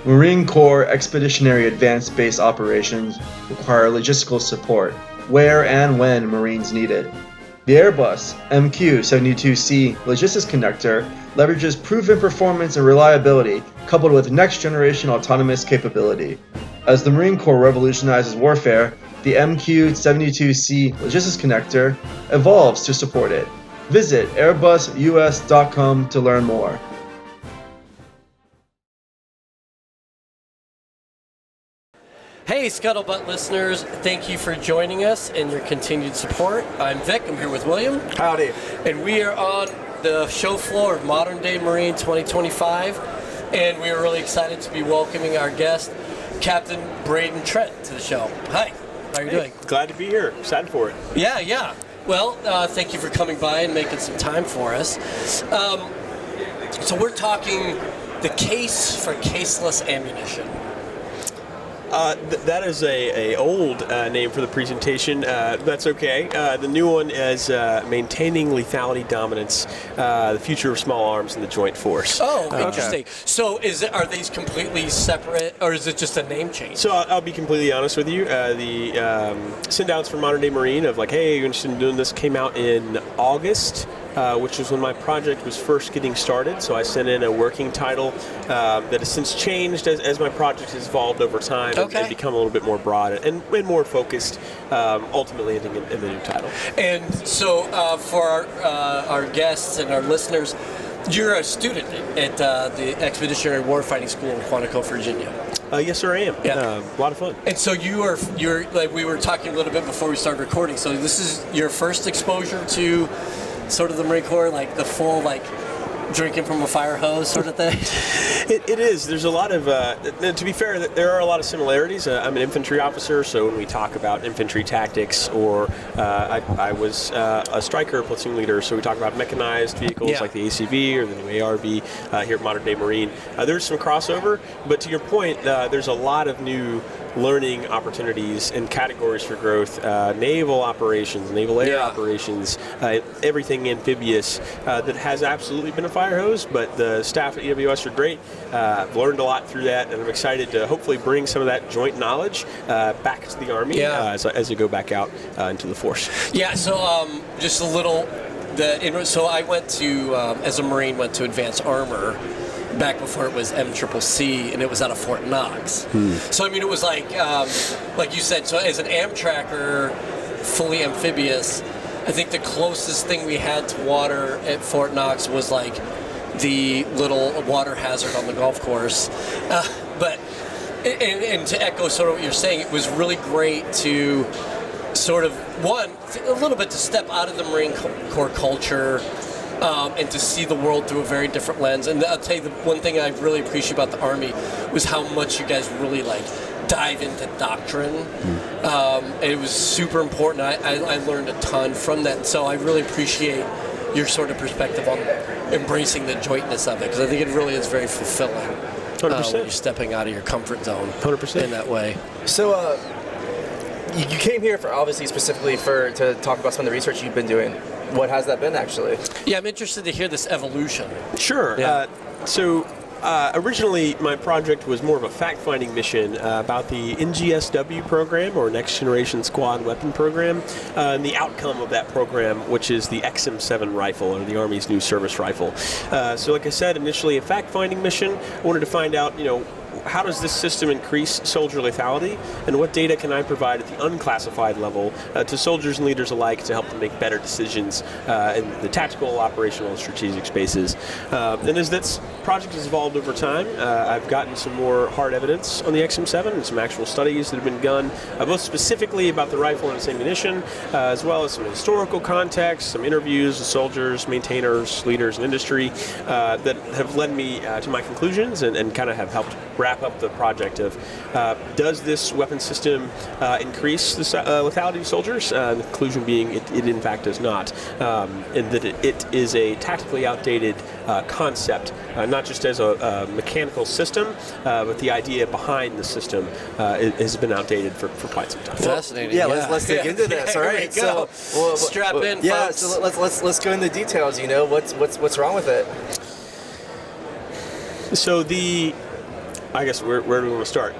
Marine Corps Expeditionary Advanced Base operations require logistical support where and when Marines need it. The Airbus MQ-72C logistics connector leverages proven performance and reliability coupled with next-generation autonomous capability. As the Marine Corps revolutionizes warfare, the MQ-72C logistics connector evolves to support it. Visit airbusus.com to learn more. Hey Scuttlebutt listeners, thank you for joining us and your continued support. I'm Vic, I'm here with William. Howdy. And we are on the show floor of Modern Day Marine 2025, and we are really excited to be welcoming our guest, Captain Braden Trent, to the show. Hi, how are you doing? Glad to be here, excited for it. Yeah. Well, thank you for coming by and making some time for us. So we're talking the case for caseless ammunition. That is a old name for the presentation. That's okay. The new one is Maintaining Lethality Dominance, the Future of Small Arms in the Joint Force. Oh, interesting. So are these completely separate, or is it just a name change? So I'll be completely honest with you. The send-outs from Modern Day Marine of like, hey, you're interested in doing this, came out in August. Which was when my project was first getting started. So I sent in a working title that has since changed as my project has evolved over time and become a little bit more broad and more focused, ultimately ending in the new title. And so for our guests and our listeners, you're a student at the Expeditionary Warfighting School in Quantico, Virginia. Yes, sir, I am. Yeah. A lot of fun. And so you're like we were talking a little bit before we started recording. So this is your first exposure to sort of the Marine Corps, like the full, like, drinking from a fire hose sort of thing? It is. There's a lot of, to be fair, there are a lot of similarities. I'm an infantry officer, so when we talk about infantry tactics, or I was a striker platoon leader, so we talk about mechanized vehicles like the ACV or the new ARV here at Modern Day Marine. There's some crossover, but to your point, there's a lot of new learning opportunities and categories for growth, naval operations, naval air operations, everything amphibious that has absolutely been a fire hose, but the staff at EWS are great. I've learned a lot through that, and I'm excited to hopefully bring some of that joint knowledge back to the Army as I go back out into the force. Yeah, so just a little, so I went to, as a Marine, went to Advanced Armor back before it was MCCC, and it was out of Fort Knox. So I mean, it was like you said. So as an Amtracker, fully amphibious, I think the closest thing we had to water at Fort Knox was like the little water hazard on the golf course. But to echo sort of what you're saying, it was really great to sort of a little bit to step out of the Marine Corps culture. And to see the world through a very different lens. And I'll tell you, the one thing I really appreciate about the Army was how much you guys really dive into doctrine. And it was super important. I learned a ton from that. So I really appreciate your sort of perspective on embracing the jointness of it, because I think it really is very fulfilling 100%. When you're stepping out of your comfort zone 100% in that way. So you came here for obviously specifically to talk about some of the research you've been doing. What has that been, actually? Yeah, I'm interested to hear this evolution. Sure. Yeah. Originally, my project was more of a fact-finding mission about the NGSW program, or Next Generation Squad Weapon Program, and the outcome of that program, which is the XM7 rifle, or the Army's new service rifle. So like I said, initially a fact-finding mission. I wanted to find out, how does this system increase soldier lethality, and what data can I provide at the unclassified level to soldiers and leaders alike to help them make better decisions in the tactical, operational, and strategic spaces. And as this project has evolved over time, I've gotten some more hard evidence on the XM7 and some actual studies that have been done, both specifically about the rifle and its ammunition, as well as some historical context, some interviews with soldiers, maintainers, leaders in industry that have led me to my conclusions and kind of have helped wrap up the project of does this weapon system increase the lethality of soldiers? The conclusion being it in fact does not, and that it is a tactically outdated concept, not just as a mechanical system, but the idea behind the system has been outdated for quite some time. Fascinating. Yeah, let's dig into this. All right, so strap in. Yeah, folks. so let's go into the details. What's wrong with it? So I guess where do we want to start?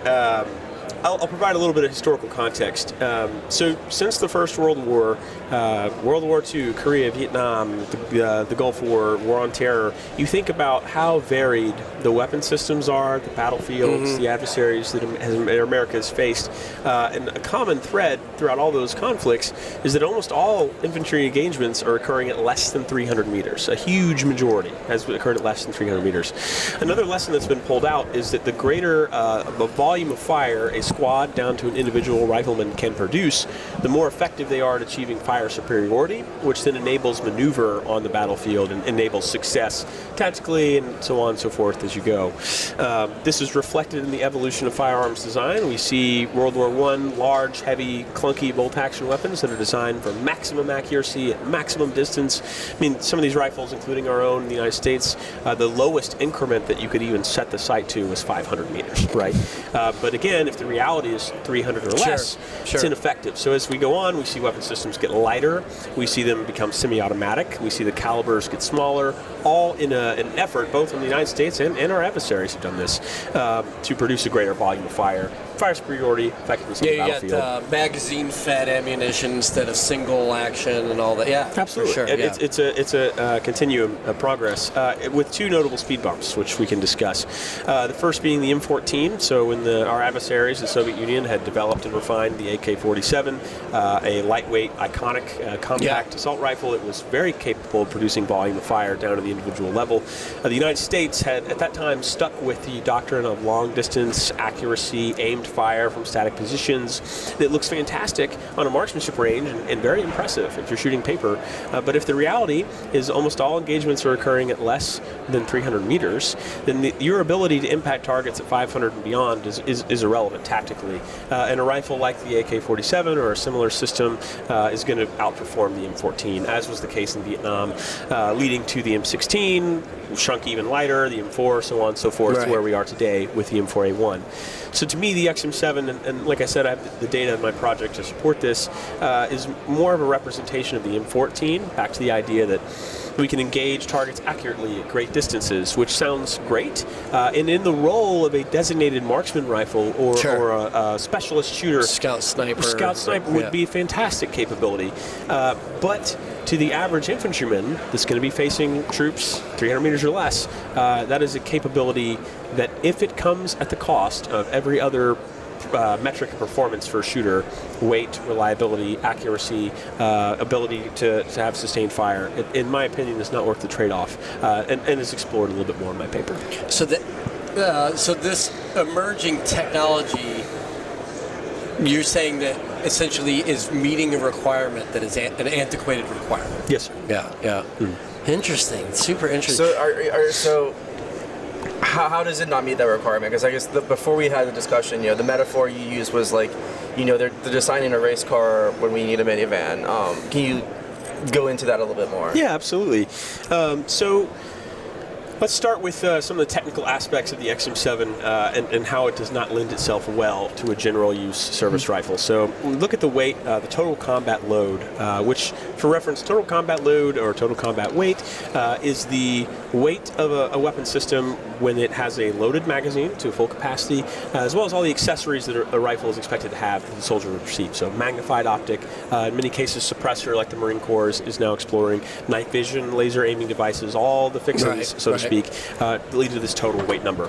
I'll provide a little bit of historical context. So since the First World War, World War II, Korea, Vietnam, the Gulf War, War on Terror, you think about how varied the weapon systems are, the battlefields, the adversaries that America has faced. And a common thread throughout all those conflicts is that almost all infantry engagements are occurring at less than 300 meters. A huge majority has occurred at less than 300 meters. Another lesson that's been pulled out is that the greater the volume of fire a squad down to an individual rifleman can produce, the more effective they are at achieving fire superiority, which then enables maneuver on the battlefield and enables success tactically and so on and so forth as you go. This is reflected in the evolution of firearms design. We see World War I, large, heavy, clunky bolt-action weapons that are designed for maximum accuracy at maximum distance. I mean, some of these rifles, including our own in the United States, the lowest increment that you could even set the sight to was 500 meters, right? But again, if the reality is 300 or less, it's ineffective. So as we go on, we see weapon systems get lighter, we see them become semi-automatic, we see the calibers get smaller, all in an effort, both in the United States and our adversaries have done this, to produce a greater volume of fire superiority, effectiveness on the battlefield. You got magazine-fed ammunition instead of single action and all that. Yeah, absolutely. For sure, It's a continuum of progress with two notable speed bumps, which we can discuss. The first being the M14. So when our adversaries, the Soviet Union, had developed and refined the AK-47, a lightweight, iconic, compact assault rifle, it was very capable of producing volume of fire down to the individual level. The United States had, at that time, stuck with the doctrine of long-distance accuracy, aimed fire from static positions that looks fantastic on a marksmanship range and very impressive if you're shooting paper. But if the reality is almost all engagements are occurring at less than 300 meters, then your ability to impact targets at 500 and beyond is irrelevant tactically. And a rifle like the AK-47 or a similar system is going to outperform the M14, as was the case in Vietnam, leading to the M16, shrunk even lighter, the M4, so on and so forth, to where we are today with the M4A1. So to me, the XM7, and like I said, I have the data in my project to support this, is more of a representation of the M14, back to the idea that we can engage targets accurately at great distances, which sounds great. And in the role of a designated marksman rifle or a specialist shooter, Scout sniper would be a fantastic capability. But to the average infantryman that's going to be facing troops 300 meters or less, that is a capability that, if it comes at the cost of every other metric of performance for a shooter, weight, reliability, accuracy, ability to have sustained fire, in my opinion, is not worth the trade-off, and is explored a little bit more in my paper. So this emerging technology, you're saying that essentially is meeting a requirement that is an antiquated requirement. Yes. Yeah. Interesting. Super interesting. So how does it not meet that requirement? Because I guess before we had the discussion, the metaphor you used was like, they're designing a race car when we need a minivan. Can you go into that a little bit more? Yeah, absolutely. So let's start with some of the technical aspects of the XM7 and how it does not lend itself well to a general use service rifle. So look at the weight, the total combat load, which, for reference, total combat load or total combat weight is the weight of a weapon system when it has a loaded magazine to full capacity, as well as all the accessories that a rifle is expected to have that the soldier would receive. So magnified optic, in many cases suppressor, like the Marine Corps is now exploring, night vision, laser aiming devices, all the fixings, so to speak, lead to this total weight number.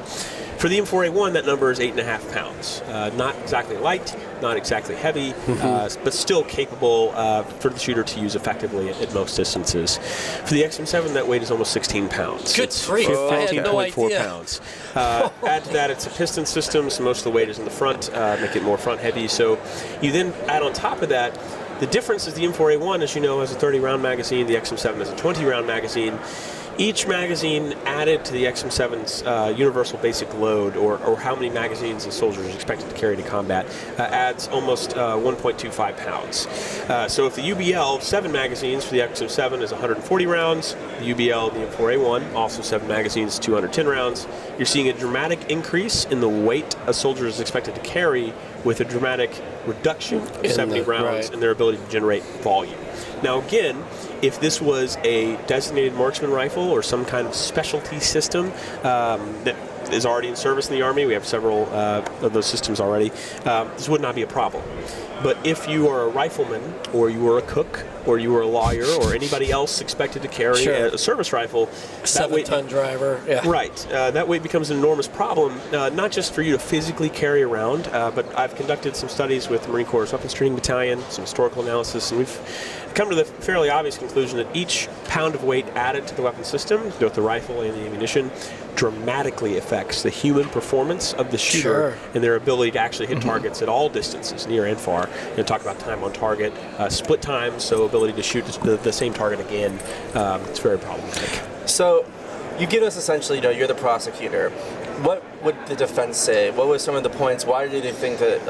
For the M4A1, that number is 8.5 pounds. Not exactly light, not exactly heavy, but still capable for the shooter to use effectively at most distances. For the XM7, that weight is almost 16 pounds. Good grief, I had no idea. 15.4 pounds. Add to that, it's a piston system, so most of the weight is in the front, make it more front heavy. So you then add on top of that, the difference is the M4A1, as you know, has a 30-round magazine, the XM7 has a 20-round magazine. Each magazine added to the XM7's universal basic load, or how many magazines a soldier is expected to carry to combat, adds almost 1.25 pounds. So if the UBL 7 magazines for the XM7 is 140 rounds, the UBL the M4A1, also 7 magazines, 210 rounds, you're seeing a dramatic increase in the weight a soldier is expected to carry with a dramatic reduction of 70 rounds in their ability to generate volume. Now again, if this was a designated marksman rifle or some kind of specialty system that is already in service in the Army. We have several of those systems already. This would not be a problem. But if you are a rifleman, or you are a cook, or you are a lawyer, or anybody else expected to carry a service rifle, 7-ton driver, right, that weight becomes an enormous problem, not just for you to physically carry around, but I've conducted some studies with the Marine Corps Weapons Training Battalion, some historical analysis, and we've come to the fairly obvious conclusion that each pound of weight added to the weapon system, both the rifle and the ammunition, dramatically affects the human performance of the shooter and their ability to actually hit targets at all distances, near and far. Talk about time on target, split time, so ability to shoot the same target again. It's very problematic. So, you give us essentially, you're the prosecutor. What would the defense say? What were some of the points? Why did they think that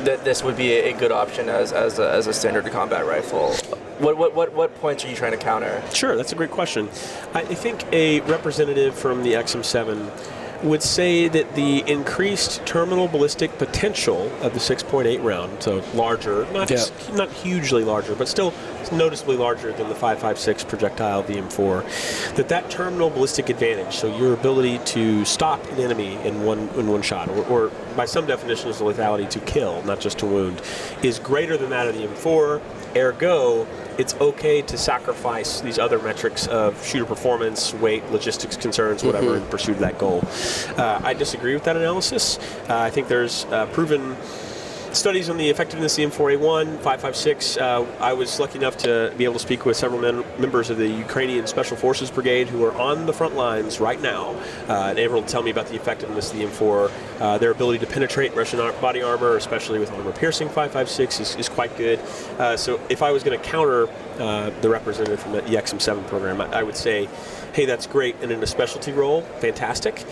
that this would be a good option as a standard combat rifle? What points are you trying to counter? Sure, that's a great question. I think a representative from the XM7 would say that the increased terminal ballistic potential of the 6.8 round, so larger, not hugely larger, but still noticeably larger than the 5.56 projectile VM4, that terminal ballistic advantage, so your ability to stop an enemy in one shot, or by some definitions the lethality to kill, not just to wound, is greater than that of the M4. Ergo, it's okay to sacrifice these other metrics of shooter performance, weight, logistics concerns, whatever, in pursuit of that goal. I disagree with that analysis. I think there's proven studies on the effectiveness of the M4A1, 5.56. I was lucky enough to be able to speak with several members of the Ukrainian Special Forces Brigade who are on the front lines right now and able to tell me about the effectiveness of the M4. Their ability to penetrate Russian body armor, especially with armor-piercing 5.56, is quite good. So if I was going to counter the representative from the XM7 program, I would say, hey, that's great, and in a specialty role, fantastic.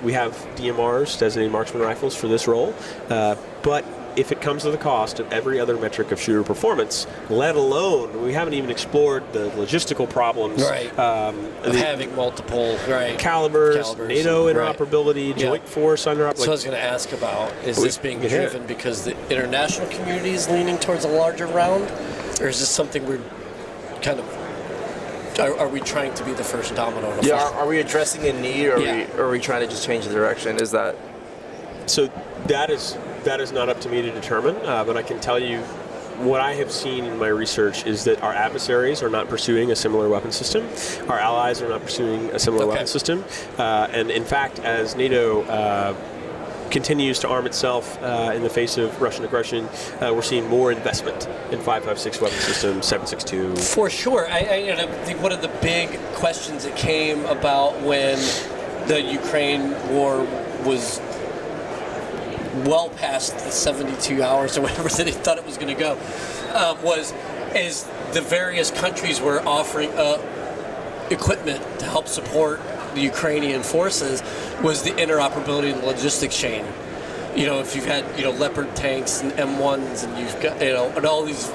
We have DMRs, designated marksman rifles, for this role, but if it comes to the cost of every other metric of shooter performance, let alone, we haven't even explored the logistical problems. Of having multiple calibers, NATO interoperability, joint force under. So I was going to ask about, is this being driven because the international community is leaning towards a larger round, or is this something we're kind of, are we trying to be the first domino? Are we addressing a need, or are we trying to just change the direction? Is that? So that is not up to me to determine, but I can tell you what I have seen in my research is that our adversaries are not pursuing a similar weapon system. Our allies are not pursuing a similar weapon system. And in fact, as NATO continues to arm itself in the face of Russian aggression, we're seeing more investment in 5.56 weapon systems, 7.62. For sure. I think one of the big questions that came about when the Ukraine war was well past the 72 hours or whatever that he thought it was going to go, is the various countries were offering equipment to help support the Ukrainian forces, was the interoperability and logistics chain. If you've had Leopard tanks and M1s, and you've got and all these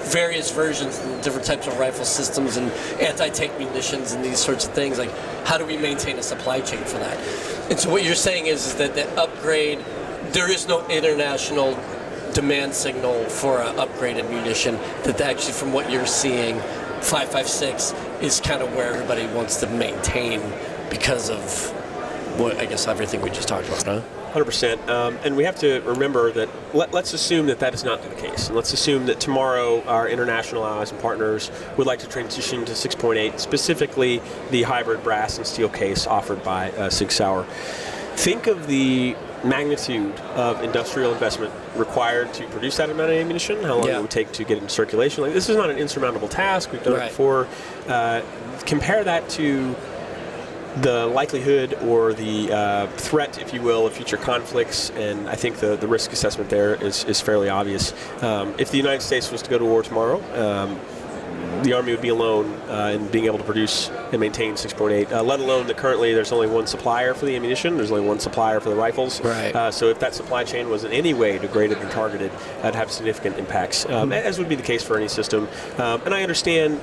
various versions and different types of rifle systems and anti-tank munitions and these sorts of things, like how do we maintain a supply chain for that? And so what you're saying is that the upgrade, there is no international demand signal for an upgraded munition, that actually from what you're seeing, 5.56 is kind of where everybody wants to maintain because of what, I guess, everything we just talked about, huh? 100%. And we have to remember that let's assume that is not the case. And let's assume that tomorrow our international allies and partners would like to transition to 6.8, specifically the hybrid brass and steel case offered by Sig Sauer. Think of the magnitude of industrial investment required to produce that amount of ammunition, how long it would take to get into circulation. This is not an insurmountable task. We've done it before. Compare that to the likelihood or the threat, if you will, of future conflicts, and I think the risk assessment there is fairly obvious. If the United States was to go to war tomorrow, the Army would be alone in being able to produce and maintain 6.8, let alone that currently there's only one supplier for the ammunition, there's only one supplier for the rifles. So if that supply chain was in any way degraded or targeted, that'd have significant impacts, as would be the case for any system. And I understand,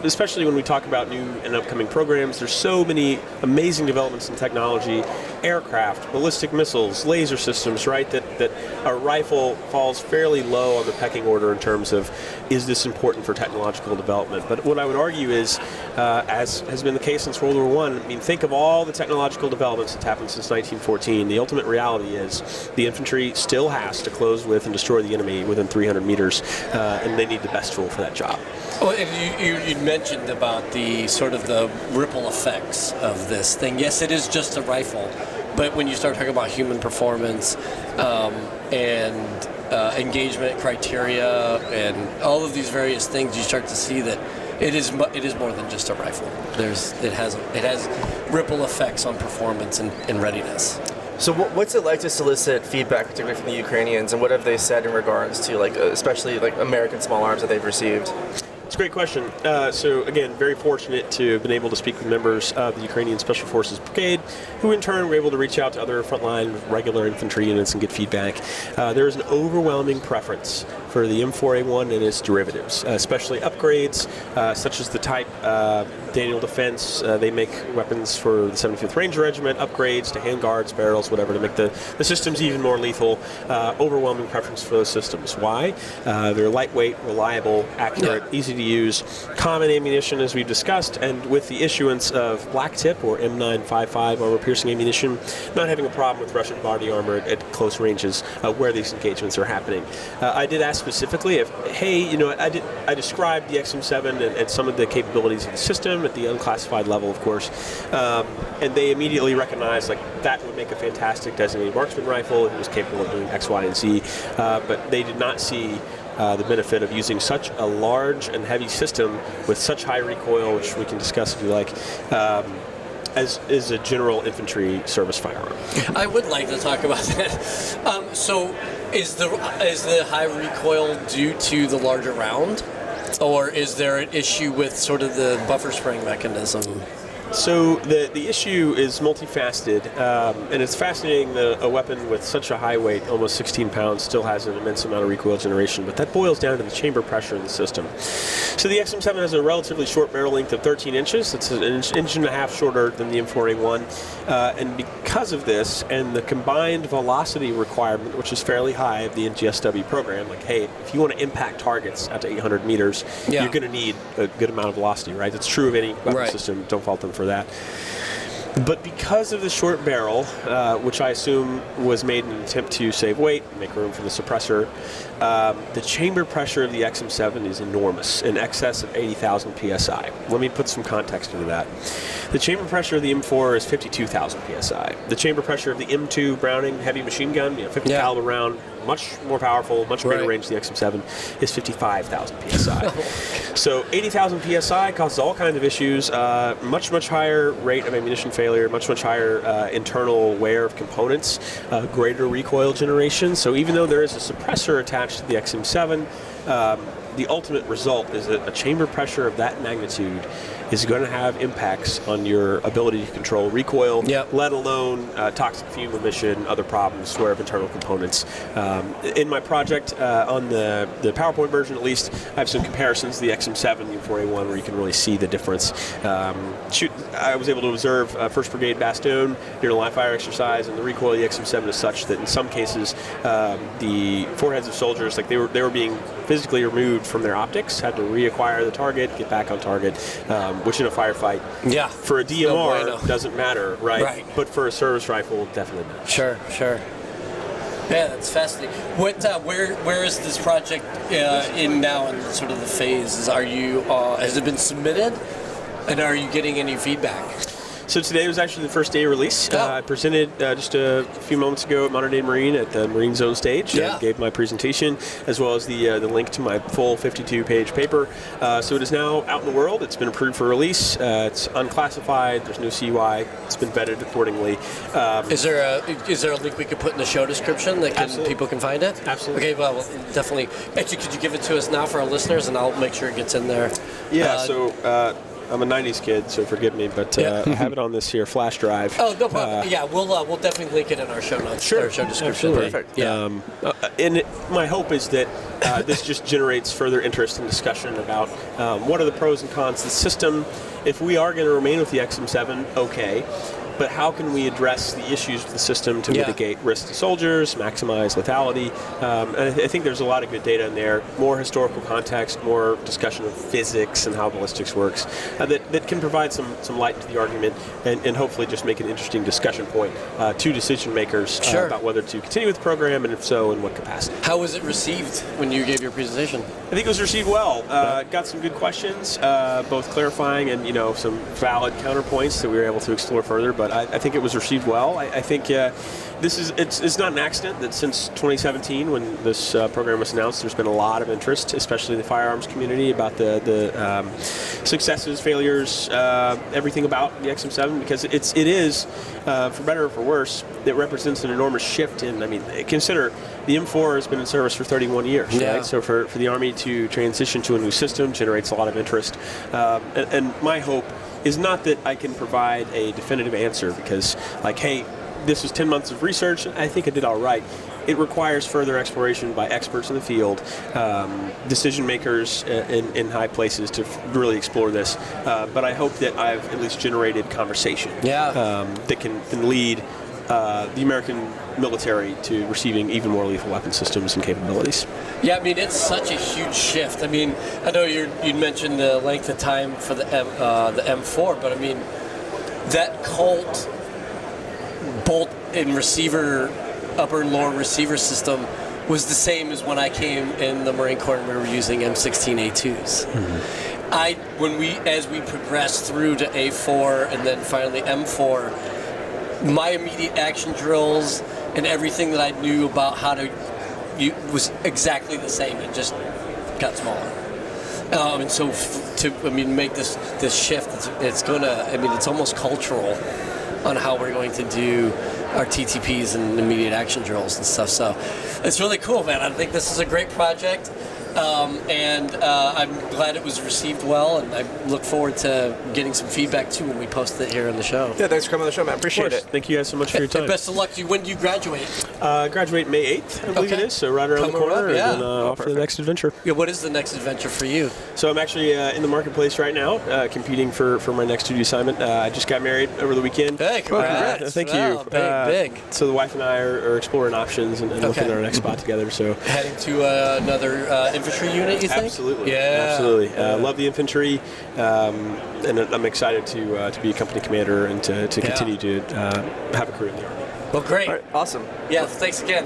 especially when we talk about new and upcoming programs, there's so many amazing developments in technology, aircraft, ballistic missiles, laser systems, that a rifle falls fairly low on the pecking order in terms of, is this important for technological development? But what I would argue is, as has been the case since World War I. I mean, think of all the technological developments that's happened since 1914. The ultimate reality is the infantry still has to close with and destroy the enemy within 300 meters, and they need the best tool for that job. Well, and you mentioned about the sort of the ripple effects of this thing. Yes, it is just a rifle, but when you start talking about human performance and engagement criteria and all of these various things, you start to see that it is more than just a rifle. It has ripple effects on performance and readiness. So what's it like to solicit feedback, particularly from the Ukrainians, and what have they said in regards to, like, especially like American small arms that they've received? It's a great question. So again, very fortunate to have been able to speak with members of the Ukrainian Special Forces Brigade, who in turn were able to reach out to other frontline regular infantry units and get feedback. There is an overwhelming preference for the M4A1 and its derivatives, especially upgrades such as the type Daniel Defense. They make weapons for the 75th Ranger Regiment, upgrades to handguards, barrels, whatever, to make the systems even more lethal. Overwhelming preference for those systems. Why? They're lightweight, reliable, accurate, easy to use, common ammunition as we've discussed, and with the issuance of black tip or M955 armor-piercing ammunition, not having a problem with Russian body armor at close ranges where these engagements are happening. I did ask specifically if, hey, I described the XM7 and some of the capabilities of the system at the unclassified level, of course, and they immediately recognized like that would make a fantastic designated marksman rifle. It was capable of doing X, Y, and Z, but they did not see the benefit of using such a large and heavy system with such high recoil, which we can discuss if you like, as is a general infantry service firearm. I would like to talk about that. So, is the high recoil due to the larger round, or is there an issue with sort of the buffer spring mechanism? So the issue is multifaceted, and it's fascinating that a weapon with such a high weight, almost 16 pounds, still has an immense amount of recoil generation, but that boils down to the chamber pressure in the system. So the XM7 has a relatively short barrel length of 13 inches. It's an inch and a half shorter than the M4A1, and because of this and the combined velocity requirement, which is fairly high of the NGSW program, like, hey, if you want to impact targets out to 800 meters, you're going to need a good amount of velocity, right? That's true of any weapon system. Don't fault them for that. But because of the short barrel, which I assume was made in an attempt to save weight, make room for the suppressor, the chamber pressure of the XM7 is enormous, in excess of 80,000 psi. Let me put some context into that. The chamber pressure of the M4 is 52,000 psi. The chamber pressure of the M2 Browning heavy machine gun, 50 caliber round, much more powerful, much greater range than the XM7, is 55,000 psi. So 80,000 psi causes all kinds of issues, much higher rate of ammunition failure, much higher internal wear of components, greater recoil generation. So even though there is a suppressor attached to the XM7, the ultimate result is that a chamber pressure of that magnitude is going to have impacts on your ability to control recoil, let alone toxic fume emission, other problems, wear of internal components. In my project, on the PowerPoint version at least, I have some comparisons to the XM7 and the M4A1 where you can really see the difference. I was able to observe 1st Brigade Bastogne during a live fire exercise, and the recoil of the XM7 is such that in some cases the foreheads of soldiers, like they were being physically removed from their optics, had to reacquire the target, get back on target, which in a firefight, for a DMR doesn't matter, right? But for a service rifle, definitely not. Sure. Yeah, that's fascinating. What, where is this project in now in sort of the phase? Has it been submitted, and are you getting any feedback? So today was actually the first day of release. I presented just a few moments ago at Modern Day Marine at the Marine Zone stage. Gave my presentation as well as the link to my full 52-page paper. So it is now out in the world. It's been approved for release. It's unclassified. There's no CUI. It's been vetted accordingly. Is there a link we could put in the show description that people can find it? Absolutely. Okay, well, definitely. Actually, could you give it to us now for our listeners, and I'll make sure it gets in there. Yeah. I'm a 90s kid, so forgive me, but I have it on this here flash drive. Oh, no problem. We'll definitely link it in our show notes. Our show description. Absolutely. Perfect. And my hope is that this just generates further interest and discussion about what are the pros and cons of the system. If we are going to remain with the XM7, okay. but how can we address the issues with the system to mitigate risk to soldiers, maximize lethality? And I think there's a lot of good data in there, more historical context, more discussion of physics and how ballistics works, that can provide some light to the argument and hopefully just make an interesting discussion point to decision makers about whether to continue with the program, and if so, in what capacity. How was it received when you gave your presentation? I think it was received well. Got some good questions, both clarifying and some valid counterpoints that we were able to explore further. But I think it was received well. I think it's not an accident that since 2017, when this program was announced, there's been a lot of interest, especially in the firearms community, about the successes, failures, everything about the XM7, because it is, for better or for worse, it represents an enormous shift in. I mean, consider the M4 has been in service for 31 years, right? So for the Army to transition to a new system generates a lot of interest. And my hope is not that I can provide a definitive answer because, hey, this was 10 months of research, I think I did all right. It requires further exploration by experts in the field, decision makers in high places to really explore this. But I hope that I've at least generated conversation that can lead the American military to receiving even more lethal weapon systems and capabilities. Yeah, I mean, it's such a huge shift. I mean, I know you mentioned the length of time for the M4, but I mean, that Colt bolt and receiver, upper and lower receiver system was the same as when I came in the Marine Corps and we were using M16A2s. As we progressed through to A4 and then finally M4, my immediate action drills and everything that I knew about how to was exactly the same. It just got smaller. And so to make this shift, it's almost cultural on how we're going to do our TTPs and immediate action drills and stuff. So it's really cool, man. I think this is a great project. And I'm glad it was received well, and I look forward to getting some feedback too when we post it here on the show. Yeah, thanks for coming on the show, man. Appreciate it. Thank you guys so much for your time. Best of luck to you. When do you graduate? Graduate May 8th, I believe it is, so right around the corner, and then off to the next adventure. Yeah, what is the next adventure for you? So I'm actually in the marketplace right now, competing for my next duty assignment. I just got married over the weekend. Hey, congrats. Thank you. Big. So the wife and I are exploring options and looking at our next spot together. So heading to another infantry unit, you think? Absolutely. Yeah. Absolutely. Love the infantry, and I'm excited to be a company commander and to continue to have a career in the Army. Well, great. All right, awesome. Yeah, thanks again.